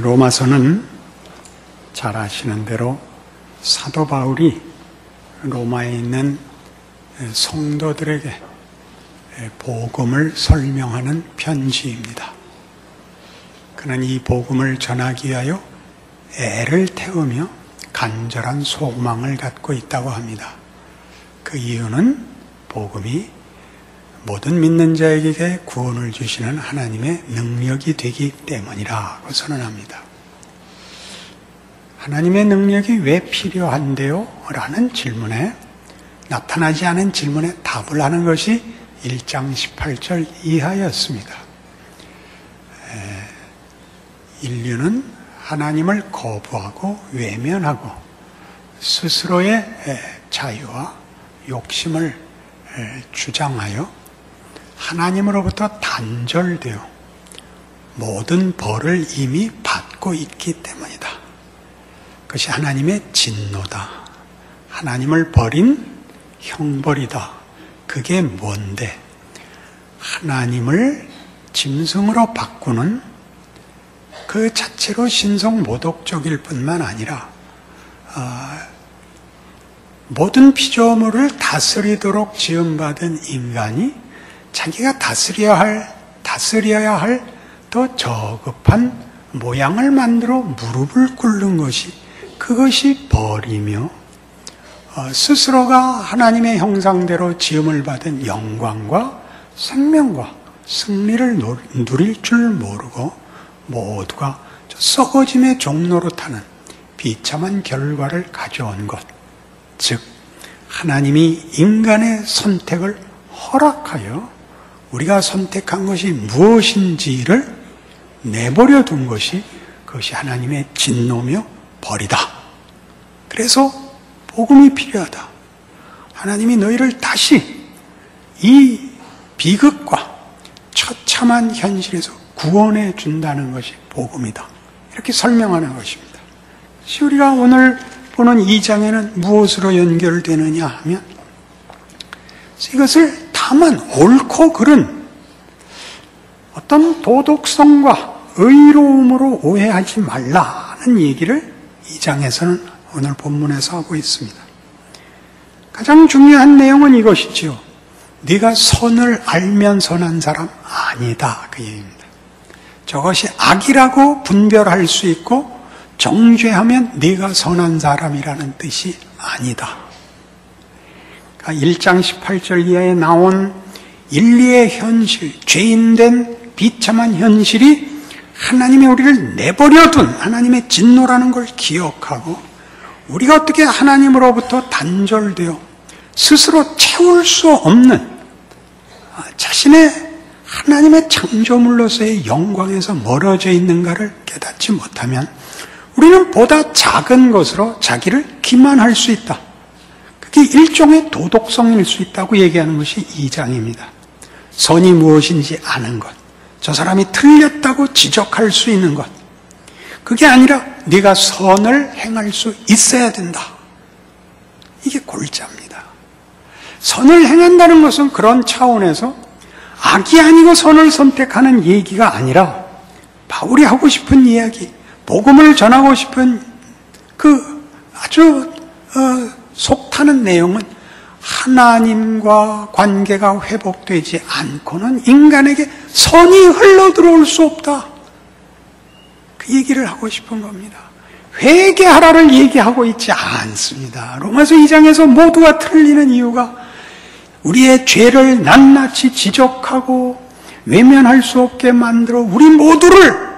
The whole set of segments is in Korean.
로마서는 잘 아시는 대로 사도 바울이 로마에 있는 성도들에게 복음을 설명하는 편지입니다. 그는 이 복음을 전하기 위하여 애를 태우며 간절한 소망을 갖고 있다고 합니다. 그 이유는 복음이 모든 믿는 자에게 구원을 주시는 하나님의 능력이 되기 때문이라고 선언합니다. 하나님의 능력이 왜 필요한데요? 라는 질문에, 나타나지 않은 질문에 답을 하는 것이 1장 18절 이하였습니다. 인류는 하나님을 거부하고 외면하고 스스로의 자유와 욕심을 주장하여 하나님으로부터 단절되어 모든 벌을 이미 받고 있기 때문이다. 그것이 하나님의 진노다. 하나님을 버린 형벌이다. 그게 뭔데? 하나님을 짐승으로 바꾸는 그 자체로 신성모독적일 뿐만 아니라 모든 피조물을 다스리도록 지음받은 인간이 자기가 다스려야 할 더 저급한 모양을 만들어 무릎을 꿇는 것이, 그것이 벌이며 스스로가 하나님의 형상대로 지음을 받은 영광과 생명과 승리를 누릴 줄 모르고 모두가 썩어짐의 종로로 타는 비참한 결과를 가져온 것, 즉 하나님이 인간의 선택을 허락하여 우리가 선택한 것이 무엇인지를 내버려 둔 것이, 그것이 하나님의 진노며 벌이다. 그래서 복음이 필요하다. 하나님이 너희를 다시 이 비극과 처참한 현실에서 구원해 준다는 것이 복음이다. 이렇게 설명하는 것입니다. 우리가 오늘 보는 2장에는 무엇으로 연결되느냐 하면, 이것을 다만 옳고 그른 어떤 도덕성과 의로움으로 오해하지 말라는 얘기를 2장에서는 오늘 본문에서 하고 있습니다. 가장 중요한 내용은 이것이지요. 네가 선을 알면 선한 사람 아니다, 그 얘기입니다. 저것이 악이라고 분별할 수 있고 정죄하면 네가 선한 사람이라는 뜻이 아니다. 그러니까 1장 18절 이하에 나온 인류의 현실, 죄인된 비참한 현실이 하나님이 우리를 내버려둔 하나님의 진노라는 걸 기억하고, 우리가 어떻게 하나님으로부터 단절되어 스스로 채울 수 없는 자신의 하나님의 창조물로서의 영광에서 멀어져 있는가를 깨닫지 못하면 우리는 보다 작은 것으로 자기를 기만할 수 있다. 그게 일종의 도덕성일 수 있다고 얘기하는 것이 2장입니다. 선이 무엇인지 아는 것, 저 사람이 틀렸다고 지적할 수 있는 것, 그게 아니라 네가 선을 행할 수 있어야 된다. 이게 골자입니다. 선을 행한다는 것은 그런 차원에서 악이 아니고 선을 선택하는 얘기가 아니라, 바울이 하고 싶은 이야기, 복음을 전하고 싶은 그 아주 속타는 내용은 하나님과 관계가 회복되지 않고는 인간에게 선이 흘러들어올 수 없다. 그 얘기를 하고 싶은 겁니다. 회개하라를 얘기하고 있지 않습니다. 로마서 2장에서 모두가 틀리는 이유가 우리의 죄를 낱낱이 지적하고 외면할 수 없게 만들어 우리 모두를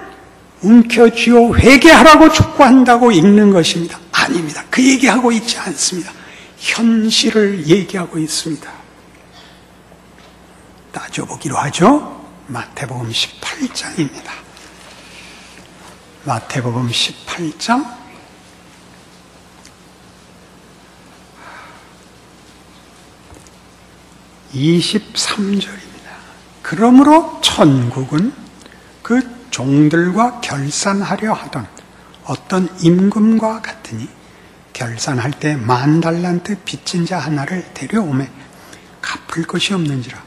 움켜쥐어 회개하라고 촉구한다고 읽는 것입니다. 아닙니다. 그 얘기하고 있지 않습니다. 현실을 얘기하고 있습니다. 따져보기로 하죠. 마태복음 18장입니다. 마태복음 18장 23절입니다. 그러므로 천국은 그 종들과 결산하려 하던 어떤 임금과 같으니, 결산할 때 10,000달란트 빚진 자 하나를 데려오매 갚을 것이 없는지라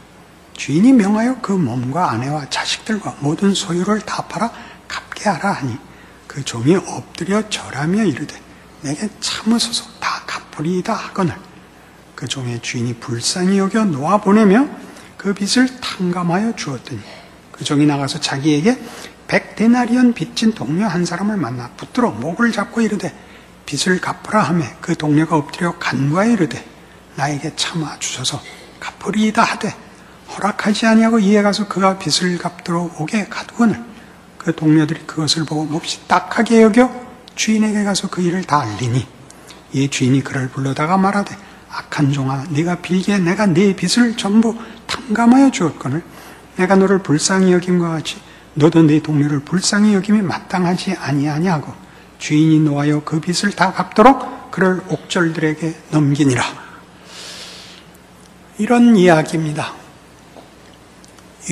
주인이 명하여 그 몸과 아내와 자식들과 모든 소유를 다 팔아 갚게 하라 하니, 그 종이 엎드려 절하며 이르되 내게 참으소서 다 갚으리이다 하거늘 그 종의 주인이 불쌍히 여겨 놓아보내며 그 빚을 탕감하여 주었더니 그 종이 나가서 자기에게 100데나리온 빚진 동료 한 사람을 만나 붙들어 목을 잡고 이르되 빚을 갚으라 하며 그 동료가 엎드려 간구하여 이르되 나에게 참아 주소서 갚으리이다 하되 허락하지 아니하고 이에 가서 그가 빚을 갚도록 오게 가두거늘 그 동료들이 그것을 보고 몹시 딱하게 여겨 주인에게 가서 그 일을 다 알리니 이에 주인이 그를 불러다가 말하되 악한 종아 네가 빌기에 내가 네 빚을 전부 탕감하여 주었거늘 내가 너를 불쌍히 여김과 같이 너도 네 동료를 불쌍히 여김이 마땅하지 아니하냐고 주인이 노하여 그 빚을 다 갚도록 그를 옥졸들에게 넘기니라. 이런 이야기입니다.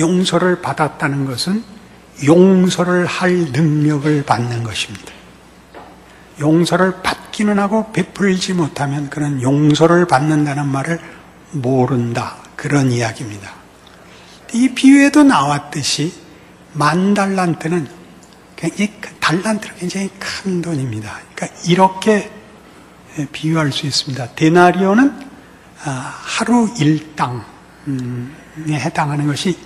용서를 받았다는 것은 용서를 할 능력을 받는 것입니다. 용서를 받기는 하고 베풀지 못하면 그는 용서를 받는다는 말을 모른다. 그런 이야기입니다. 이 비유에도 나왔듯이 10,000달란트는 굉장히 큰 돈입니다. 그러니까 이렇게 비유할 수 있습니다. 데나리온은 하루 일당에 해당하는 것이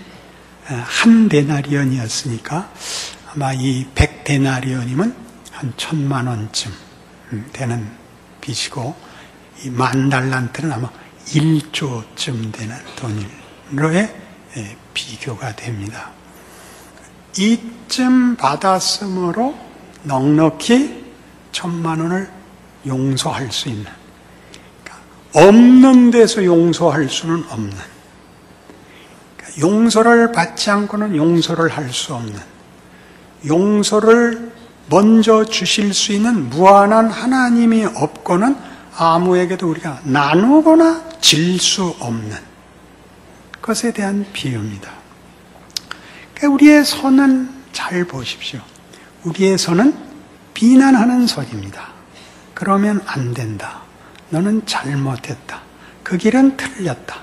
한 데나리온이었으니까 아마 이 100데나리온이면 한 1,000,000원쯤 되는 빚이고 이 10,000달란트는 아마 1조쯤 되는 돈으로의 비교가 됩니다. 이쯤 받았으므로 넉넉히 1,000,000원을 용서할 수 있는, 그러니까 없는 데서 용서할 수는 없는, 그러니까 용서를 받지 않고는 용서를 할 수 없는, 용서를 먼저 주실 수 있는 무한한 하나님이 없고는 아무에게도 우리가 나누거나 질 수 없는 것에 대한 비유입니다. 그러니까 우리의 선은 잘 보십시오. 우리의 선은 비난하는 선입니다. 그러면 안 된다. 너는 잘못했다. 그 길은 틀렸다.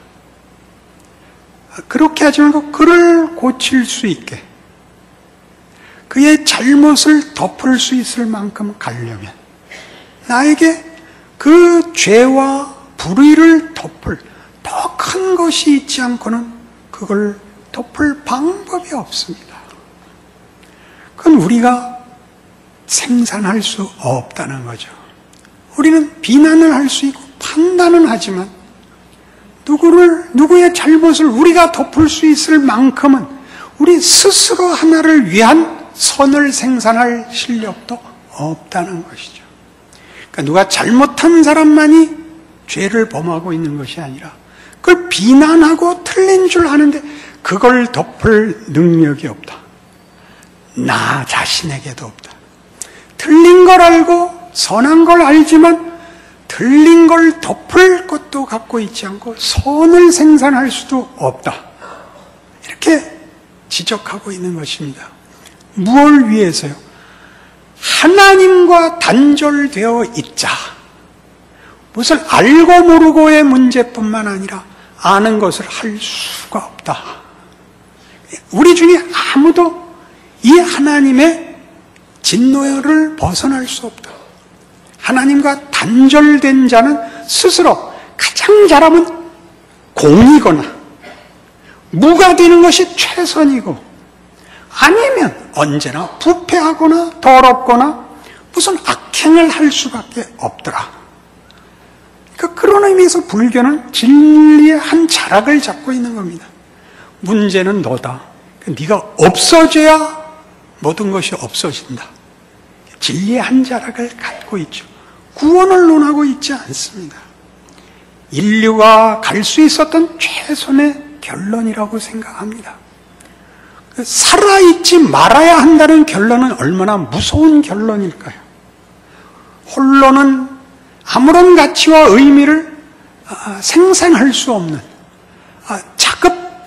그렇게 하지 말고 그를 고칠 수 있게, 그의 잘못을 덮을 수 있을 만큼 가려면 나에게 그 죄와 불의를 덮을 더 큰 것이 있지 않고는 그걸 덮을 방법이 없습니다. 그건 우리가 생산할 수 없다는 거죠. 우리는 비난을 할 수 있고 판단은 하지만 누구의 잘못을 우리가 덮을 수 있을 만큼은 우리 스스로 하나를 위한 선을 생산할 실력도 없다는 것이죠. 그러니까 누가 잘못한 사람만이 죄를 범하고 있는 것이 아니라 그걸 비난하고 틀린 줄 아는데 그걸 덮을 능력이 없다. 나 자신에게도 없다. 틀린 걸 알고 선한 걸 알지만 틀린 걸 덮을 것도 갖고 있지 않고 선을 생산할 수도 없다. 이렇게 지적하고 있는 것입니다. 무엇을 위해서요? 하나님과 단절되어 있자. 무엇을 알고 모르고의 문제뿐만 아니라 아는 것을 할 수가 없다. 우리 중에 아무도 이 하나님의 진노를 벗어날 수 없다. 하나님과 단절된 자는 스스로 가장 잘하면 공이거나 무가 되는 것이 최선이고, 아니면 언제나 부패하거나 더럽거나 무슨 악행을 할 수밖에 없더라. 그러니까 그런 의미에서 불교는 진리의 한 자락을 잡고 있는 겁니다. 문제는 너다. 네가 없어져야 모든 것이 없어진다. 진리의 한 자락을 갖고 있죠. 구원을 논하고 있지 않습니다. 인류가 갈 수 있었던 최선의 결론이라고 생각합니다. 살아있지 말아야 한다는 결론은 얼마나 무서운 결론일까요? 홀로는 아무런 가치와 의미를 생산할 수 없는,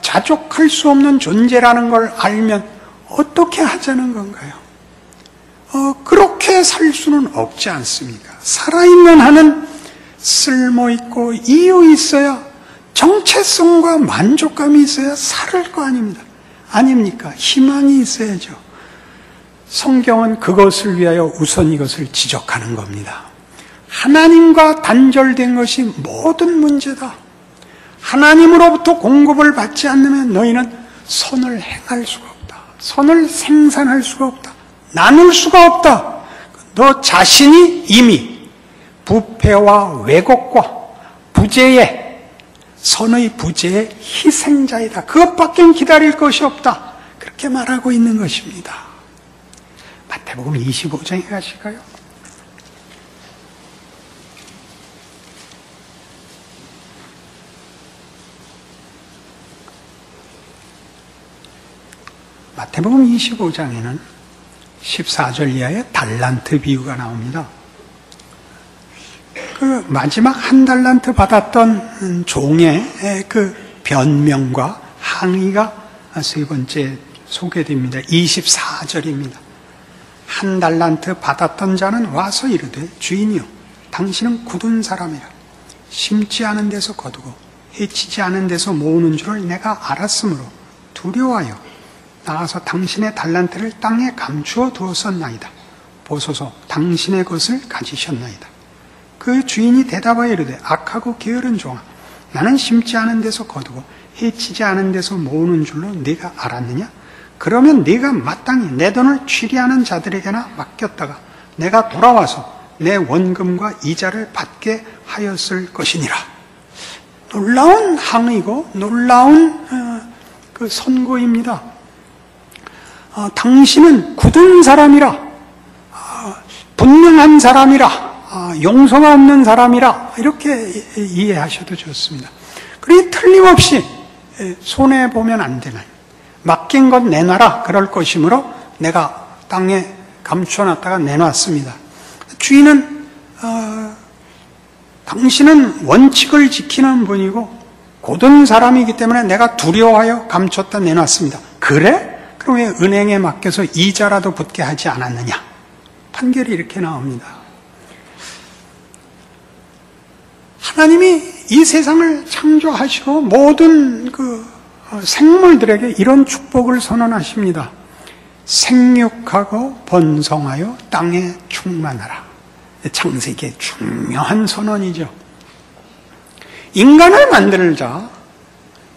자족할 수 없는 존재라는 걸 알면 어떻게 하자는 건가요? 그렇게 살 수는 없지 않습니까? 살아있는 한은 쓸모있고 이유 있어야, 정체성과 만족감이 있어야 살을 거 아닙니다. 아닙니까? 희망이 있어야죠. 성경은 그것을 위하여 우선 이것을 지적하는 겁니다. 하나님과 단절된 것이 모든 문제다. 하나님으로부터 공급을 받지 않으면 너희는 선을 행할 수가 없다. 선을 생산할 수가 없다. 나눌 수가 없다. 너 자신이 이미 부패와 왜곡과 부재의, 선의 부재의 희생자이다. 그것밖에 기다릴 것이 없다. 그렇게 말하고 있는 것입니다. 마태복음 25장에 가실까요? 마태복음 25장에는 14절 이하의 달란트 비유가 나옵니다. 그 마지막 한 달란트 받았던 종의 그 변명과 항의가 세 번째 소개됩니다. 24절입니다. 한 달란트 받았던 자는 와서 이르되 주인이여 당신은 굳은 사람이라 심지 않은 데서 거두고 해치지 않은 데서 모으는 줄을 내가 알았으므로 두려워하여 나가서 당신의 달란트를 땅에 감추어 두었었나이다. 보소서 당신의 것을 가지셨나이다. 그 주인이 대답하여 이르되 악하고 게으른 종아 나는 심지 않은 데서 거두고 해치지 않은 데서 모으는 줄로 네가 알았느냐? 그러면 네가 마땅히 내 돈을 취리하는 자들에게나 맡겼다가 내가 돌아와서 내 원금과 이자를 받게 하였을 것이니라. 놀라운 항의고 놀라운 그 선고입니다. 당신은 굳은 사람이라, 분명한 사람이라, 용서가 없는 사람이라 이렇게 이해하셔도 좋습니다. 그러니 틀림없이 손해보면 안 되는, 맡긴 것 내놔라 그럴 것이므로 내가 땅에 감춰놨다가 내놨습니다. 주인은 당신은 원칙을 지키는 분이고 고든 사람이기 때문에 내가 두려워하여 감췄다 내놨습니다. 그래? 그럼 왜 은행에 맡겨서 이자라도 붙게 하지 않았느냐? 판결이 이렇게 나옵니다. 하나님이 이 세상을 창조하시고 모든 그 생물들에게 이런 축복을 선언하십니다. 생육하고 번성하여 땅에 충만하라. 창세기의 중요한 선언이죠. 인간을 만들자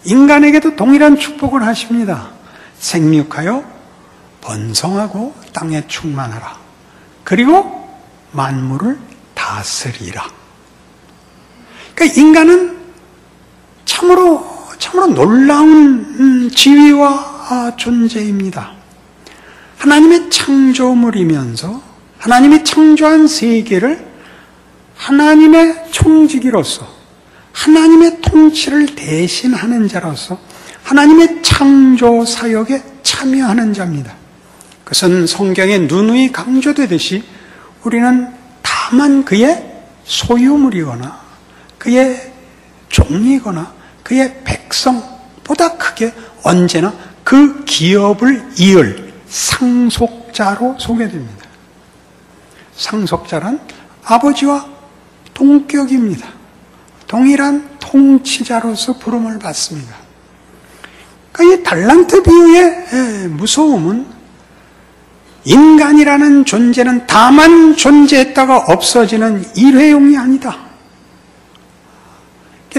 인간에게도 동일한 축복을 하십니다. 생육하여 번성하고 땅에 충만하라. 그리고 만물을 다스리라. 그러니까 인간은 참으로 놀라운 지위와 존재입니다. 하나님의 창조물이면서 하나님이 창조한 세계를 하나님의 총지기로서 하나님의 통치를 대신하는 자로서 하나님의 창조 사역에 참여하는 자입니다. 그것은 성경에 누누이 강조되듯이 우리는 다만 그의 소유물이거나 그의 종이거나 그의 백성보다 크게 언제나 그 기업을 이을 상속자로 소개됩니다. 상속자란 아버지와 동격입니다. 동일한 통치자로서 부름을 받습니다. 그러니까 이 달란트 비유의 무서움은 인간이라는 존재는 다만 존재했다가 없어지는 일회용이 아니다.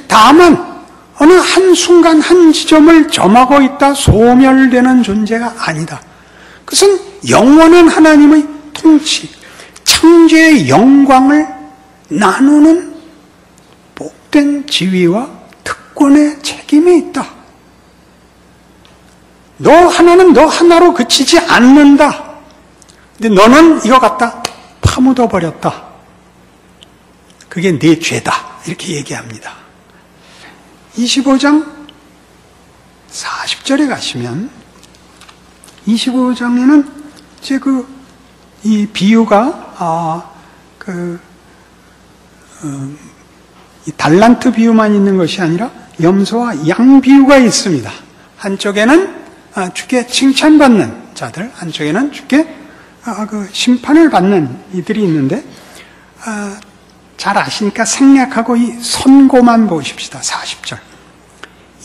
다만 어느 한순간 한 지점을 점하고 있다 소멸되는 존재가 아니다. 그것은 영원한 하나님의 통치, 창조의 영광을 나누는 복된 지위와 특권의 책임이 있다. 너 하나는 너 하나로 그치지 않는다. 근데 너는 이거 갖다 파묻어 버렸다. 그게 네 죄다. 이렇게 얘기합니다. 25장 40절에 가시면 25장에는 이제 이 비유가 이 달란트 비유만 있는 것이 아니라 염소와 양 비유가 있습니다. 한쪽에는 주께 칭찬받는 자들, 한쪽에는 주께 심판을 받는 이들이 있는데 잘 아시니까 생략하고 이 선고만 보십시다. 40절.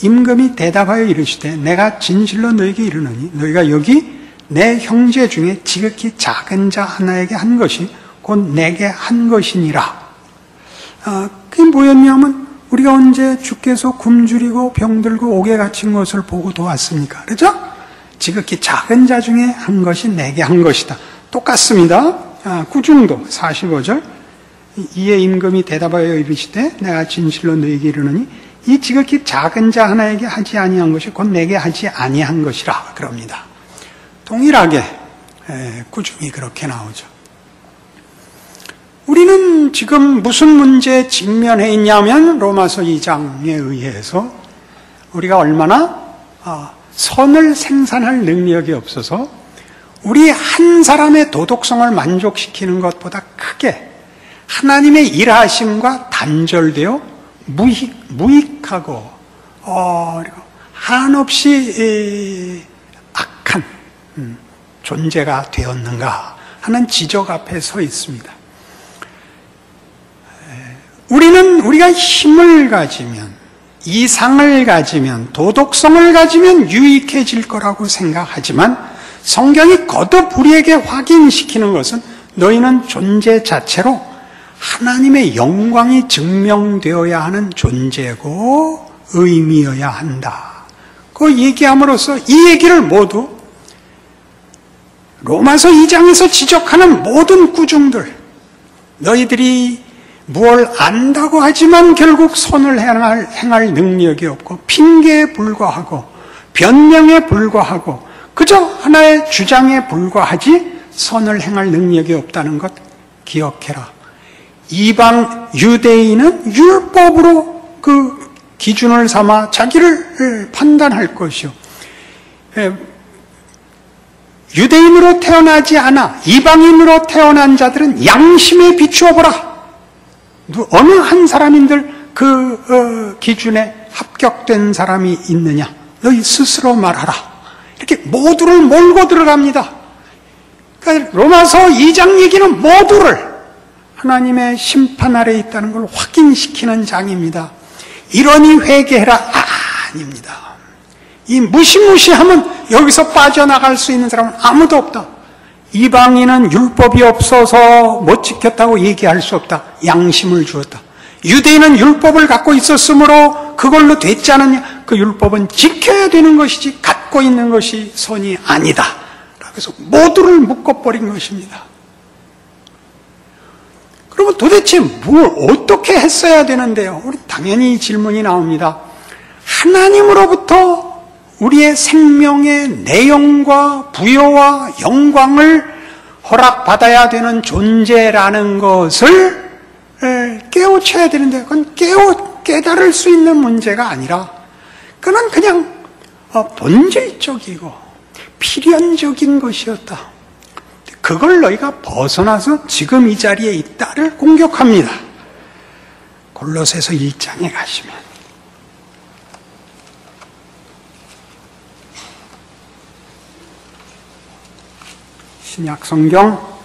임금이 대답하여 이르시되 내가 진실로 너에게 이르노니 너희가 여기 내 형제 중에 지극히 작은 자 하나에게 한 것이 곧 내게 한 것이니라. 그게 뭐였냐면 우리가 언제 주께서 굶주리고 병들고 옥에 갇힌 것을 보고 도왔습니까? 그렇죠? 지극히 작은 자 중에 한 것이 내게 한 것이다. 똑같습니다. 구중도 45절 이에 임금이 대답하여 이르시되 내가 진실로 너희에게 이르노니 이 지극히 작은 자 하나에게 하지 아니한 것이 곧 내게 하지 아니한 것이라 그럽니다. 동일하게 구중이 그렇게 나오죠. 우리는 지금 무슨 문제에 직면해 있냐면 로마서 2장에 의해서 우리가 얼마나 선을 생산할 능력이 없어서 우리 한 사람의 도덕성을 만족시키는 것보다 크게 하나님의 일하심과 단절되어 무익하고 한없이 악한 존재가 되었는가 하는 지적 앞에 서 있습니다. 우리가 힘을 가지면, 이상을 가지면, 도덕성을 가지면 유익해질 거라고 생각하지만 성경이 거듭 우리에게 확인시키는 것은 너희는 존재 자체로 하나님의 영광이 증명되어야 하는 존재고 의미여야 한다. 그 얘기함으로써 이 얘기를 모두 로마서 2장에서 지적하는 모든 꾸중들, 너희들이 무엇을 안다고 하지만 결국 선을 행할 능력이 없고 핑계에 불과하고 변명에 불과하고 그저 하나의 주장에 불과하지 선을 행할 능력이 없다는 것 기억해라. 이방 유대인은 율법으로 그 기준을 삼아 자기를 판단할 것이요. 유대인으로 태어나지 않아 이방인으로 태어난 자들은 양심에 비추어 보라. 어느 한 사람인들 그 기준에 합격된 사람이 있느냐? 너희 스스로 말하라. 이렇게 모두를 몰고 들어갑니다. 그러니까 로마서 2장 얘기는 모두를 하나님의 심판 아래에 있다는 걸 확인시키는 장입니다. 이러니 회개해라. 아닙니다. 이 무시무시하면 여기서 빠져나갈 수 있는 사람은 아무도 없다. 이방인은 율법이 없어서 못 지켰다고 얘기할 수 없다. 양심을 주었다. 유대인은 율법을 갖고 있었으므로 그걸로 됐지 않느냐? 그 율법은 지켜야 되는 것이지 갖고 있는 것이 선이 아니다. 그래서 모두를 묶어버린 것입니다. 그러면 도대체 뭘 어떻게 했어야 되는데요? 우리 당연히 질문이 나옵니다. 하나님으로부터 우리의 생명의 내용과 부여와 영광을 허락받아야 되는 존재라는 것을 깨우쳐야 되는데 그건 깨달을 수 있는 문제가 아니라 그건 그냥 본질적이고 필연적인 것이었다. 그걸 너희가 벗어나서 지금 이 자리에 있다를 공격합니다. 골로새서 1장에 가시면 신약 성경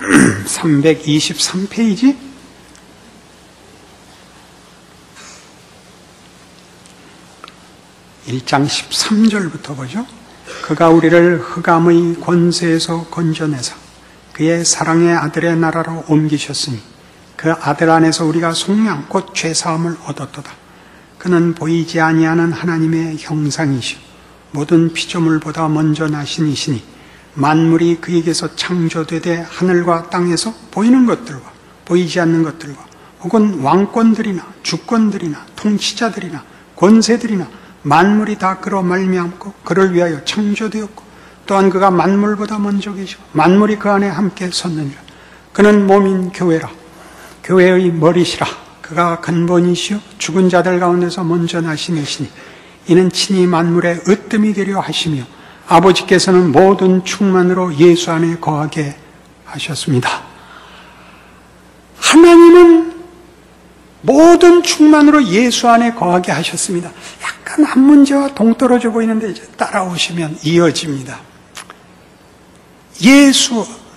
323페이지 1장 13절부터 보죠. 그가 우리를 흑암의 권세에서 건져내사 그의 사랑의 아들의 나라로 옮기셨으니 그 아들 안에서 우리가 속량 곧 죄사함을 얻었도다. 그는 보이지 아니하는 하나님의 형상이시오 모든 피조물보다 먼저 나신 이시니 만물이 그에게서 창조되되 하늘과 땅에서 보이는 것들과 보이지 않는 것들과 혹은 왕권들이나 주권들이나 통치자들이나 권세들이나 만물이 다 그로 말미암고 그를 위하여 창조되었고 또한 그가 만물보다 먼저 계시고 만물이 그 안에 함께 섰느니라. 그는 몸인 교회라. 교회의 머리시라. 그가 근본이시요 죽은 자들 가운데서 먼저 나신 이시니 이는 친히 만물의 으뜸이 되려 하시며 아버지께서는 모든 충만으로 예수 안에 거하게 하셨습니다. 하나님은 모든 충만으로 예수 안에 거하게 하셨습니다. 약간 한 문제와 동떨어져 보이는데 이제 따라오시면 이어집니다.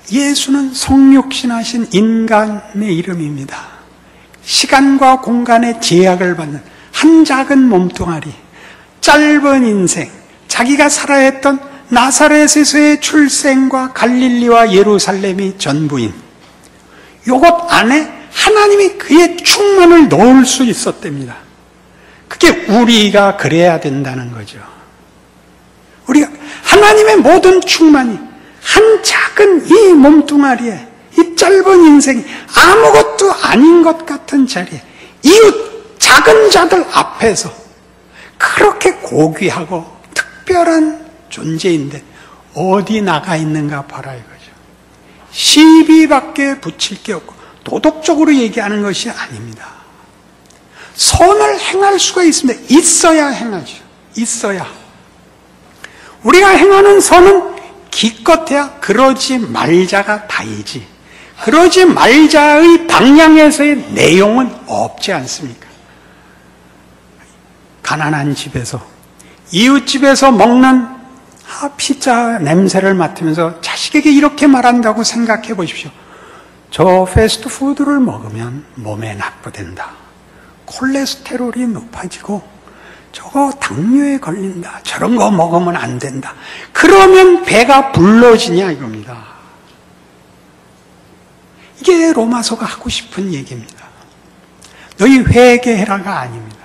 예수는 성육신하신 인간의 이름입니다. 시간과 공간의 제약을 받는 한 작은 몸뚱아리, 짧은 인생, 자기가 살아야 했던 나사렛에서의 출생과 갈릴리와 예루살렘이 전부인 이것 안에 하나님이 그의 충만을 넣을 수 있었답니다. 그게 우리가 그래야 된다는 거죠. 우리가 하나님의 모든 충만이 한 작은 이 몸뚱아리에, 이 짧은 인생이 아무것도 아닌 것 같은 자리에 이웃 작은 자들 앞에서 그렇게 고귀하고 특별한 존재인데 어디 나가 있는가 봐라 이거죠. 시비밖에 붙일 게 없고 도덕적으로 얘기하는 것이 아닙니다. 선을 행할 수가 있습니다. 있어야 행하죠. 있어야. 우리가 행하는 선은 기껏해야 그러지 말자가 다이지, 그러지 말자의 방향에서의 내용은 없지 않습니까? 가난한 집에서, 이웃집에서 먹는 피자 냄새를 맡으면서 자식에게 이렇게 말한다고 생각해 보십시오. 저 패스트푸드를 먹으면 몸에 나쁘댄다. 콜레스테롤이 높아지고 저거 당뇨에 걸린다. 저런 거 먹으면 안 된다. 그러면 배가 불러지냐 이겁니다. 이게 로마서가 하고 싶은 얘기입니다. 너희 회개해라가 아닙니다.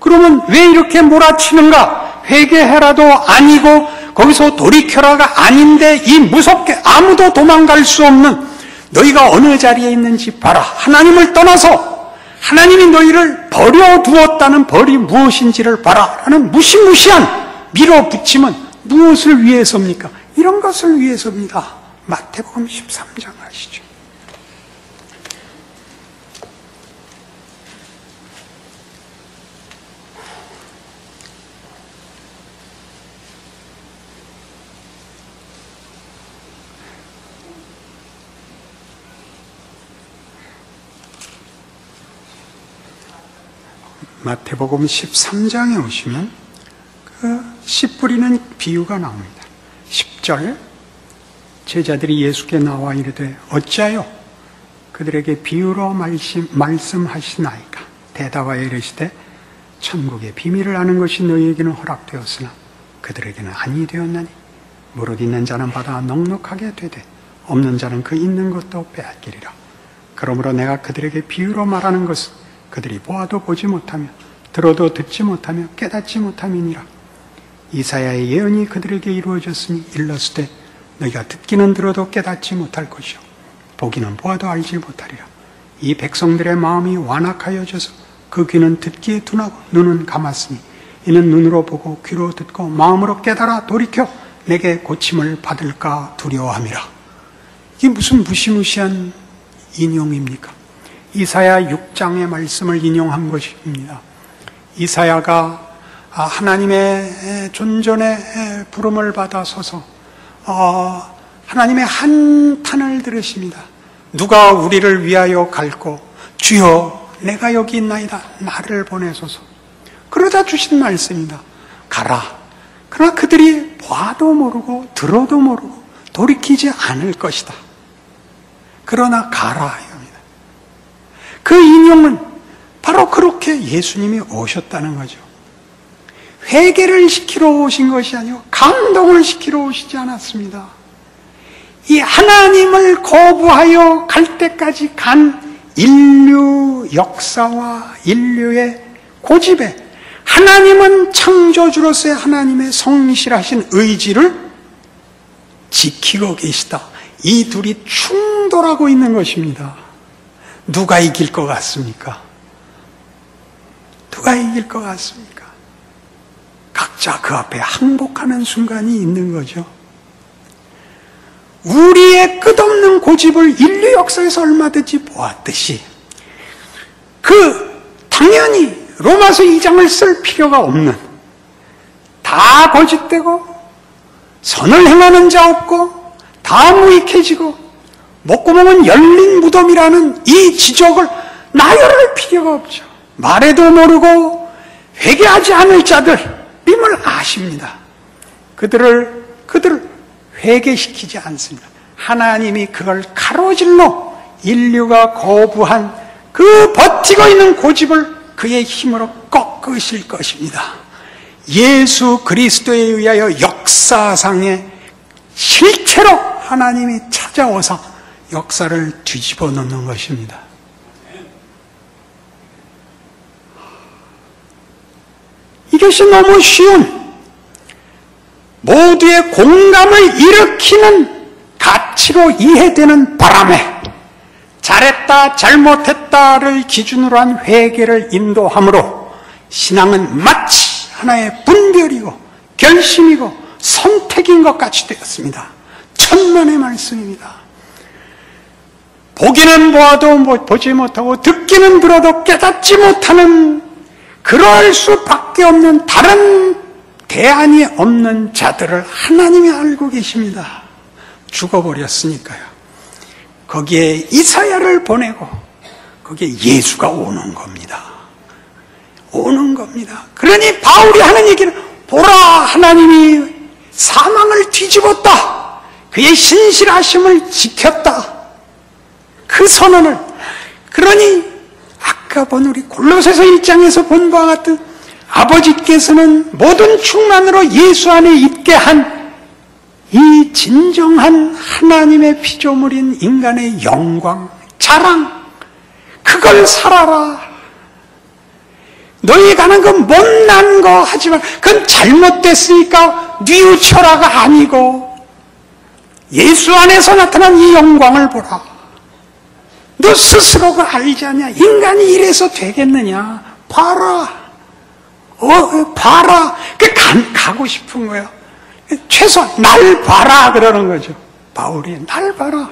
그러면 왜 이렇게 몰아치는가? 회개해라도 아니고 거기서 돌이켜라가 아닌데 이 무섭게 아무도 도망갈 수 없는 너희가 어느 자리에 있는지 봐라. 하나님을 떠나서 하나님이 너희를 버려두었다는 벌이 무엇인지를 봐라 라는 무시무시한 밀어붙임은 무엇을 위해서입니까? 이런 것을 위해서입니다. 마태복음 13장 아시죠? 마태복음 13장에 오시면 그 씨 뿌리는 비유가 나옵니다. 10절 제자들이 예수께 나와 이르되 어찌하여 그들에게 비유로 말씀하시나이까? 대답하여 이르시되 천국의 비밀을 아는 것이 너희에게는 허락되었으나 그들에게는 아니 되었나니 무릇 있는 자는 받아 넉넉하게 되되 없는 자는 그 있는 것도 빼앗기리라. 그러므로 내가 그들에게 비유로 말하는 것은 그들이 보아도 보지 못하며 들어도 듣지 못하며 깨닫지 못함이니라. 이사야의 예언이 그들에게 이루어졌으니 일렀으되 너희가 듣기는 들어도 깨닫지 못할 것이요 보기는 보아도 알지 못하리라. 이 백성들의 마음이 완악하여져서 그 귀는 듣기에 둔하고 눈은 감았으니 이는 눈으로 보고 귀로 듣고 마음으로 깨달아 돌이켜 내게 고침을 받을까 두려워함이라. 이게 무슨 무시무시한 인용입니까? 이사야 6장의 말씀을 인용한 것입니다. 이사야가 하나님의 존전의 부름을 받아 서서 하나님의 한탄을 들으십니다. 누가 우리를 위하여 갈고 주여 내가 여기 있나이다 나를 보내소서. 그러자 주신 말씀입니다. 가라. 그러나 그들이 봐도 모르고 들어도 모르고 돌이키지 않을 것이다. 그러나 가라. 그 인용은 바로 그렇게 예수님이 오셨다는 거죠. 회개를 시키러 오신 것이 아니고 감동을 시키러 오시지 않았습니다. 이 하나님을 거부하여 갈 때까지 간 인류 역사와 인류의 고집에 하나님은 창조주로서의 하나님의 성실하신 의지를 지키고 계시다. 이 둘이 충돌하고 있는 것입니다. 누가 이길 것 같습니까? 누가 이길 것 같습니까? 각자 그 앞에 항복하는 순간이 있는 거죠. 우리의 끝없는 고집을 인류 역사에서 얼마든지 보았듯이 당연히 로마서 2장을 쓸 필요가 없는 다 거짓되고 선을 행하는 자 없고 다 무익해지고 목구멍은 열린 무덤이라는 이 지적을 나열할 필요가 없죠. 말해도 모르고 회개하지 않을 자들임을 아십니다. 그들을 회개시키지 않습니다. 하나님이 그걸 가로질러 인류가 거부한 그 버티고 있는 고집을 그의 힘으로 꺾으실 것입니다. 예수 그리스도에 의하여 역사상의 실체로 하나님이 찾아오사 역사를 뒤집어 놓는 것입니다. 이것이 너무 쉬운, 모두의 공감을 일으키는 가치로 이해되는 바람에 잘했다 잘못했다를 기준으로 한 회개를 인도함으로 신앙은 마치 하나의 분별이고 결심이고 선택인 것 같이 되었습니다. 천만의 말씀입니다. 보기는 보아도 보지 못하고 듣기는 들어도 깨닫지 못하는, 그럴 수밖에 없는 다른 대안이 없는 자들을 하나님이 알고 계십니다. 죽어버렸으니까요. 거기에 이사야를 보내고 거기에 예수가 오는 겁니다. 오는 겁니다. 그러니 바울이 하는 얘기는, 보라, 하나님이 사망을 뒤집었다, 그의 신실하심을 지켰다, 그 선언을. 그러니 아까 본 우리 골로새서 1장에서 본 바와 같은, 아버지께서는 모든 충만으로 예수 안에 있게 한 이 진정한 하나님의 피조물인 인간의 영광, 자랑, 그걸 살아라. 너희가 하는 건 못난 거 하지만 그건 잘못됐으니까 뉘우쳐라가 아니고 예수 안에서 나타난 이 영광을 보라. 너 스스로가 알지 않냐? 인간이 이래서 되겠느냐? 봐라. 봐라. 가고 싶은 거예요. 최소한 날 봐라 그러는 거죠. 바울이 날 봐라.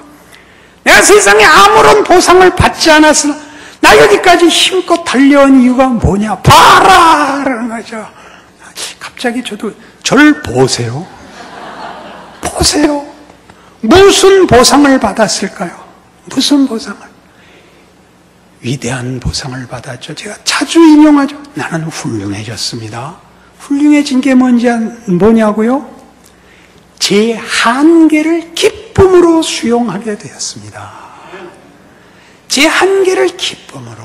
내가 세상에 아무런 보상을 받지 않았으나 나 여기까지 힘껏 달려온 이유가 뭐냐? 봐라 그러는 거죠. 갑자기 저도 절 보세요. 보세요. 무슨 보상을 받았을까요? 무슨 보상을? 위대한 보상을 받았죠. 제가 자주 인용하죠. 나는 훌륭해졌습니다. 훌륭해진 게 뭐냐고요? 제 한계를 기쁨으로 수용하게 되었습니다. 제 한계를 기쁨으로.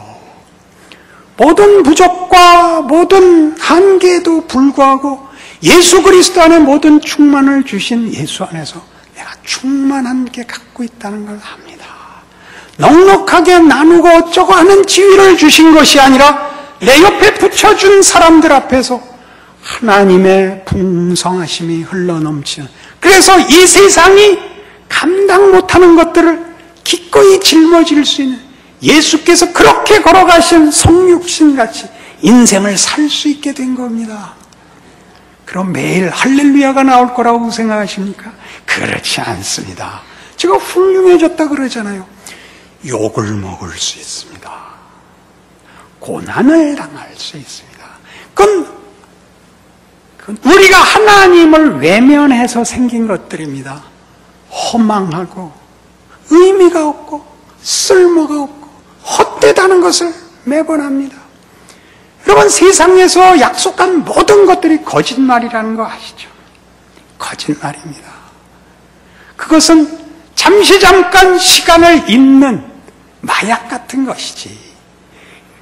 모든 부족과 모든 한계에도 불구하고 예수 그리스도 안에 모든 충만을 주신 예수 안에서 내가 충만한 게 갖고 있다는 걸 압니다. 넉넉하게 나누고 어쩌고 하는 지위를 주신 것이 아니라 내 옆에 붙여준 사람들 앞에서 하나님의 풍성하심이 흘러넘치는, 그래서 이 세상이 감당 못하는 것들을 기꺼이 짊어질 수 있는, 예수께서 그렇게 걸어가신 성육신같이 인생을 살 수 있게 된 겁니다. 그럼 매일 할렐루야가 나올 거라고 생각하십니까? 그렇지 않습니다. 제가 훌륭해졌다 그러잖아요. 욕을 먹을 수 있습니다. 고난을 당할 수 있습니다. 그건 우리가 하나님을 외면해서 생긴 것들입니다. 허망하고 의미가 없고 쓸모가 없고 헛되다는 것을 매번 합니다. 여러분, 세상에서 약속한 모든 것들이 거짓말이라는 거 아시죠? 거짓말입니다. 그것은 잠깐 시간을 잇는 마약 같은 것이지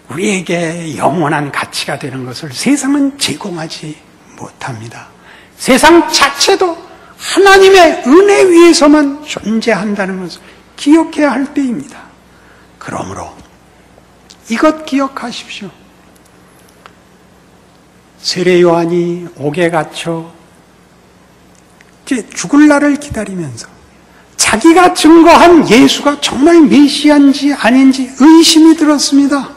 우리에게 영원한 가치가 되는 것을 세상은 제공하지 못합니다. 세상 자체도 하나님의 은혜 위에서만 존재한다는 것을 기억해야 할 때입니다. 그러므로 이것 기억하십시오. 세례 요한이 옥에 갇혀 이제 죽을 날을 기다리면서 자기가 증거한 예수가 정말 메시아인지 아닌지 의심이 들었습니다.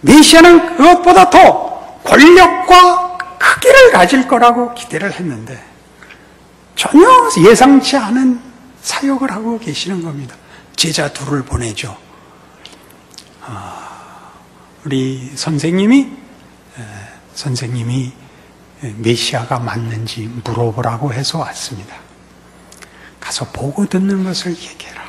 메시아는 그것보다 더 권력과 크기를 가질 거라고 기대를 했는데 전혀 예상치 않은 사역을 하고 계시는 겁니다. 제자 둘을 보내죠. 우리 선생님이 메시아가 맞는지 물어보라고 해서 왔습니다. 가서 보고 듣는 것을 얘기해라.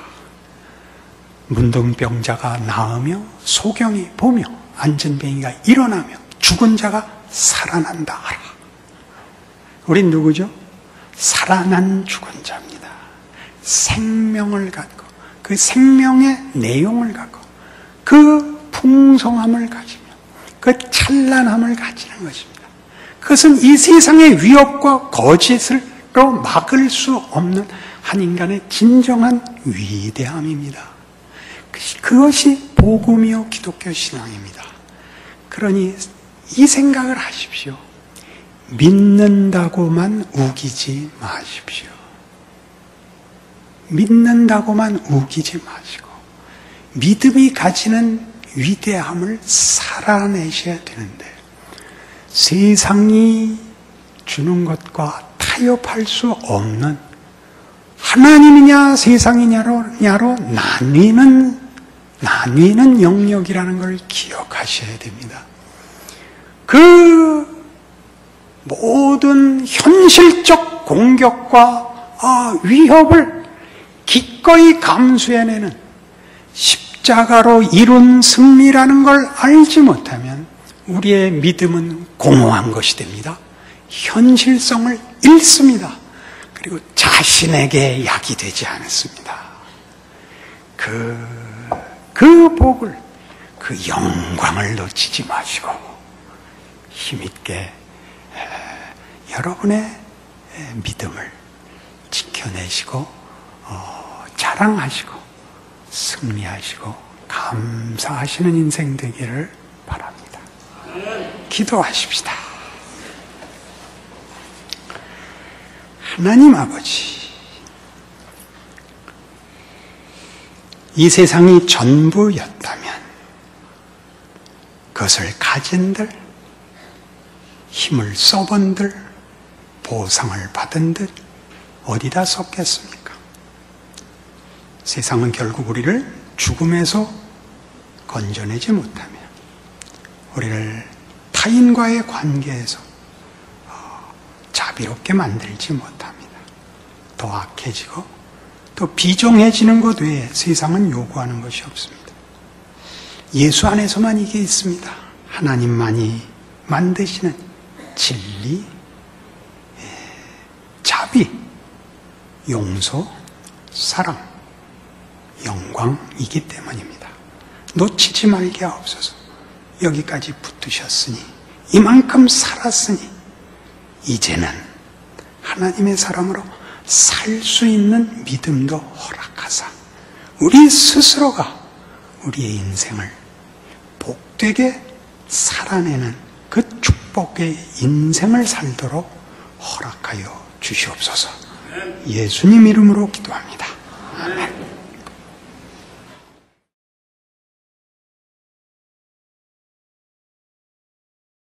문둥병자가 나으며 소경이 보며 안전뱅이가 일어나며 죽은 자가 살아난다 하라. 우린 누구죠? 살아난 죽은 자입니다. 생명을 갖고 그 생명의 내용을 갖고 그 풍성함을 가지며 그 찬란함을 가지는 것입니다. 그것은 이 세상의 위협과 거짓으로 막을 수 없는 한 인간의 진정한 위대함입니다. 그것이 복음이요 기독교 신앙입니다. 그러니 이 생각을 하십시오. 믿는다고만 우기지 마십시오. 믿는다고만 우기지 마시고 믿음이 가지는 위대함을 살아내셔야 되는데 세상이 주는 것과 타협할 수 없는 하나님이냐 세상이냐로 나뉘는 영역이라는 걸 기억하셔야 됩니다. 그 모든 현실적 공격과 위협을 기꺼이 감수해내는 십자가로 이룬 승리라는 걸 알지 못하면 우리의 믿음은 공허한 것이 됩니다. 현실성을 잃습니다. 그리고 자신에게 약이 되지 않습니다. 그 복을, 그 영광을 놓치지 마시고 힘있게 여러분의 믿음을 지켜내시고 자랑하시고 승리하시고 감사하시는 인생 되기를 바랍니다. 기도하십시다. 하나님 아버지, 이 세상이 전부였다면 그것을 가진들, 힘을 써본들, 보상을 받은들 어디다 썼겠습니까? 세상은 결국 우리를 죽음에서 건져내지 못하면 우리를 타인과의 관계에서 자비롭게 만들지 못합니다. 더 악해지고 또 비종해지는 것 외에 세상은 요구하는 것이 없습니다. 예수 안에서만 이게 있습니다. 하나님만이 만드시는 진리, 자비, 용서, 사랑, 영광이기 때문입니다. 놓치지 말게 하옵소서. 여기까지 붙으셨으니 이만큼 살았으니 이제는 하나님의 사람으로 살 수 있는 믿음도 허락하사 우리 스스로가 우리의 인생을 복되게 살아내는 그 축복의 인생을 살도록 허락하여 주시옵소서. 예수님 이름으로 기도합니다. 아멘.